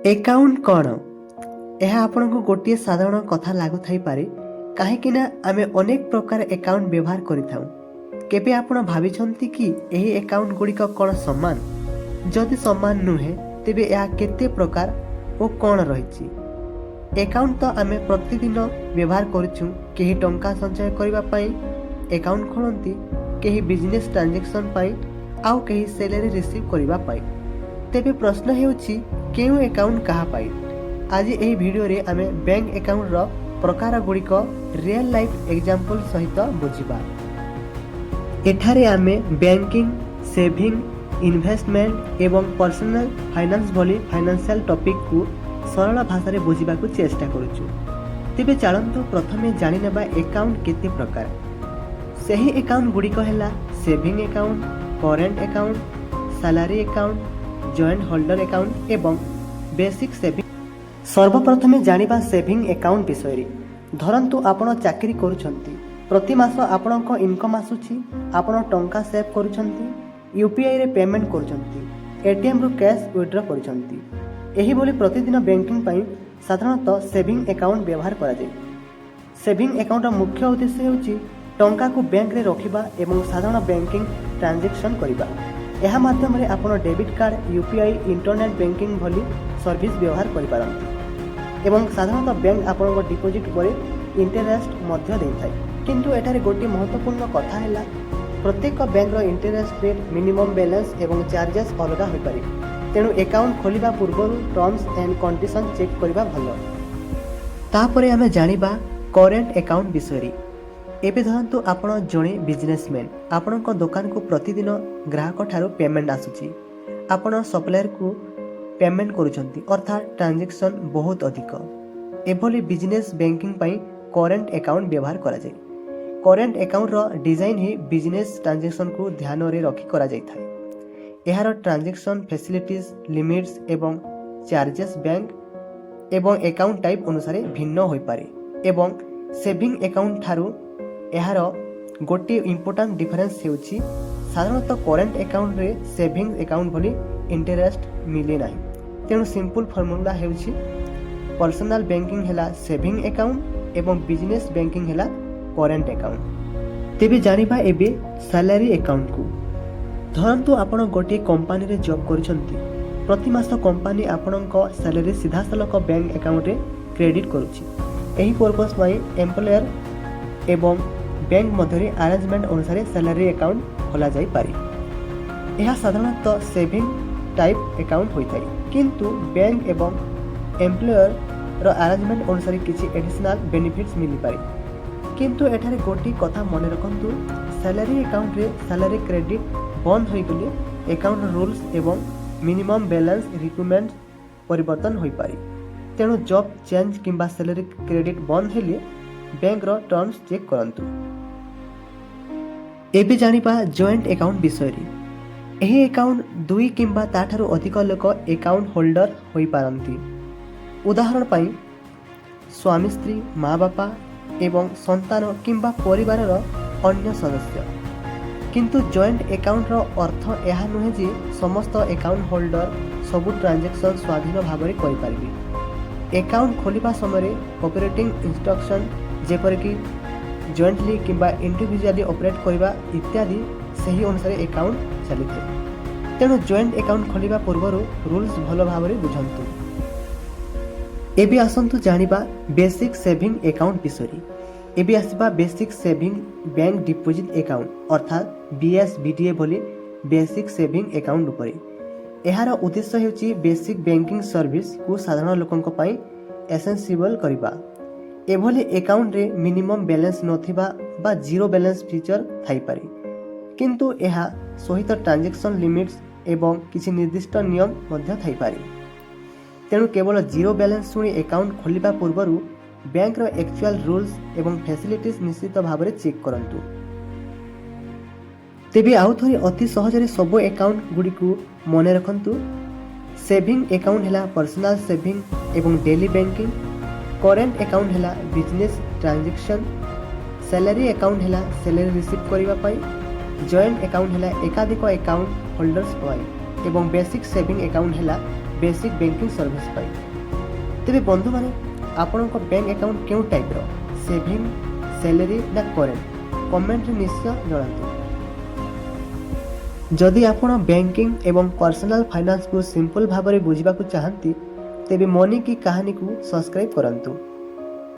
Account कौन यह आपण को गोटे साधारण कथा लगुथाईपे कहीं आमे अनेक प्रकार एकाउंट व्यवहार करिथाउ। केबे आपण भाविछंती कि एही एकाउंट गुड़िक कौन समान? जदि समान नुहे तेबे यह केते प्रकार और कौन रही? एकाउंट तो आमे प्रतिदिन व्यवहार करूँ। केही टंका संचय करबा पई एकाउंट खोलती, केही बिजनेस ट्रांजैक्शन पाई आउ केही सैलरी रिसीव करबा पाई। तेबे प्रश्न हेउछि केउ एकाउंट कहा पाई? आज एही वीडियो रे आमे बैंक एकाउंट रो प्रकार गुड़िक रियल लाइफ एग्जांपल सहित बुझिबा। एठारे आमे बैंकिंग, सेविंग, इन्वेस्टमेंट एवं पर्सनल फाइनेंस भली फाइनेंशियल टॉपिक को सरल भाषा रे बुझिबा को चेष्टा करूछु। तेबे चलंतु प्रथमे जानि नेबा एकाउंट केते प्रकार। सही एकाउंट गुड़िक हैला saving account, current account, salary account, joint holder account एवं बेसिक सेविंग। सर्वप्रथमे जानिबा सेविंग अकाउंट विषय रे। धरंतु आपण चाकरी करूछंती, प्रति मास आपणक इनकम आसुछि, आपण टंका सेव करूछंती, यूपीआई रे पेमेंट करूछंती, एटीएम रो कैश विथड्रॉ करूछंती। एही बोली प्रतिदिन बैंकिंग पई साधारणतः सेविंग अकाउंट व्यवहार करा जाय। सेविंग अकाउंट रो मुख्य उद्देश्य हेउछि टंका को बैंक रे रखिबा एवं साधारण बैंकिंग ट्रांजैक्शन करिबा। यह माध्यम रे आपण debit card, UPI, internet banking भली सर्विस व्यवहार करिपारंती एवं साधारणतः बैंक आपण डिपोजिट परे इंटरेस्ट मध्य देइथाय। किंतु एठारे गोटे महत्वपूर्ण कथा हैला प्रत्येक बैंक रो इंटरेस्ट रेट, मिनिमम बैलेंस एवं चार्जेस अलग होई पारे। तेणु अकाउंट खोलिबा पूर्व टर्म्स एंड कंडीशन चेक करबा भलो। तापरे आमे जानिबा करेंट अकाउंट विषय रे। एबे धरंतु आपण जणे बिजनेसमैन, आपणक दुकान को प्रतिदिन ग्राहक ठारो पेमेंट आसुची, आपण सप्लायर को पेमेंट करूछंती, अर्थात ट्रांजैक्शन बहुत अधिक। एभली बिजनेस बैंकिंग पई करेंट अकाउंट व्यवहार करा जाय। करेंट अकाउंट रो डिजाइन ही बिजनेस ट्रांजैक्शन को ध्यान रे रखी करा जाय थाय। एहार ट्रांजैक्शन फैसिलिटीज, लिमिट्स एवं चार्जेस बैंक एवं अकाउंट टाइप अनुसार भिन्न होई पारे एवं सेविंग अकाउंट ठारू एहार गोटे इंपोर्टेंट डिफरेंस हेउछि साधारणतः करेंट अकाउंट रे सेविंग अकाउंट भली इंटरेस्ट मिले नाही। तेणु सिंपल फॉर्मूला हेउछि पर्सनल बैंकिंग हैला सेविंग अकाउंट एवं बिजनेस बैंकिंग हैला करेंट अकाउंट। तेबे जानिबा एबे सैलरी अकाउंट को। धरंतु आपण गोटे कंपनी रे जॉब करूछंती, प्रति मास कंपनी आपणक सैलरी सीधा सलक बैंक अकाउंट रे क्रेडिट करूछि। एही पर्पस पई एम्प्लॉयर एवं बैंक मध्य अरेंजमेंट अनुसार सैलरी अकाउंट खोला जाई पारे। यह साधारणतः सेविंग टाइप अकाउंट होता है, किंतु बैंक एवं एम्प्लॉयर रो अरेंजमेंट अनुसार किसी एडिशनल बेनिफिट्स मिल पारे। किंतु एठारे गोटी कथा मन रखंतु, सैलरी अकाउंट रे सैलरी क्रेडिट बंद होई गले अकाउंट रूल्स एवं मिनिमम बैलेंस रिक्वायरमेंट परिवर्तन होई पारे। तेणु जॉब चेंज किंबा सैलरी क्रेडिट बंद हेले बैंक रो टर्म्स चेक करंतु। एबे जानिबा जॉइंट अकाउंट विषय रे। एही अकाउंट दुई किंबा ताठारु अधिक लोक अकाउंट होल्डर होई पारंती। उदाहरण पई स्वामी स्त्री, माँ बापा एवं संतान किंबा परिवार रो अन्य सदस्य। किंतु जॉइंट अकाउंट रो अर्थ यह नुहे जे समस्त अकाउंट होल्डर सबु ट्रांजैक्शन स्वाधीन भाव में करि पारिबे। अकाउंट खोलिबा समय ऑपरेटिंग इंस्ट्रक्शन जेपर कि जॉइंटली किंबा इंडिविजुअली ऑपरेट करबा इत्यादि सही अनुसार अकाउंट चली थाए। तेणु जॉइंट अकाउंट खोलिबा पूर्व रूल्स भल भाव में बुझंतु। एबे आसंतु जानिबा बेसिक सेविंग अकाउंट विषय। एबे आसीबा basic saving bank deposit account अर्थात बीएसबीडीए भली बेसिक सेविंग अकाउंट उपरे। एहार उद्देश्य हेउछि बेसिक बैंकिंग सर्विस को साधारण लोकंक पई एसेंशियल करिबा। एभली अकाउंट रे मिनिमम बैलेंस नथिबा बा जीरो बैलेंस फीचर थाई पारे, किंतु एहा सहित ट्रांजैक्शन लिमिट्स एवं किसी निर्दिष्ट नियम मध्य थाई पारे। तेणु केवल जीरो बैलेंस सुनी अकाउंट खोलिबा पूर्वरु बैंक रो एक्चुअल रूल्स एवं फैसिलिटीज निश्चित भाव में चेक करंतु। तेबे आउ थोड़ी अति सहज रे सब अकाउंट गुडी को मने रखंतु। सेविंग अकाउंट हैला पर्सनल सेविंग एवं डेली बैंकिंग, करेंट अकाउंट हैला बिजनेस ट्रांजैक्शन, सैलरी अकाउंट हैला सैलरी रिसीव करिबा पाई, जॉइंट अकाउंट हैला एकाधिक अकाउंट होल्डर्स पाई एवं बेसिक सेविंग अकाउंट हैला बेसिक बैंकिंग सर्विस पाई। तेबे बंधु माने आपणक बैंक अकाउंट केउ टाइप रो सेविंग सैलरी ना करेंट कमेंट रे निश्चय जणातु। जदि आपण बैंकिंग एवं पर्सनल फाइनेंस को सिंपल भाबरे बुझिबा को चाहंती तेबे मनी की कहानी को सब्सक्राइब करंतु।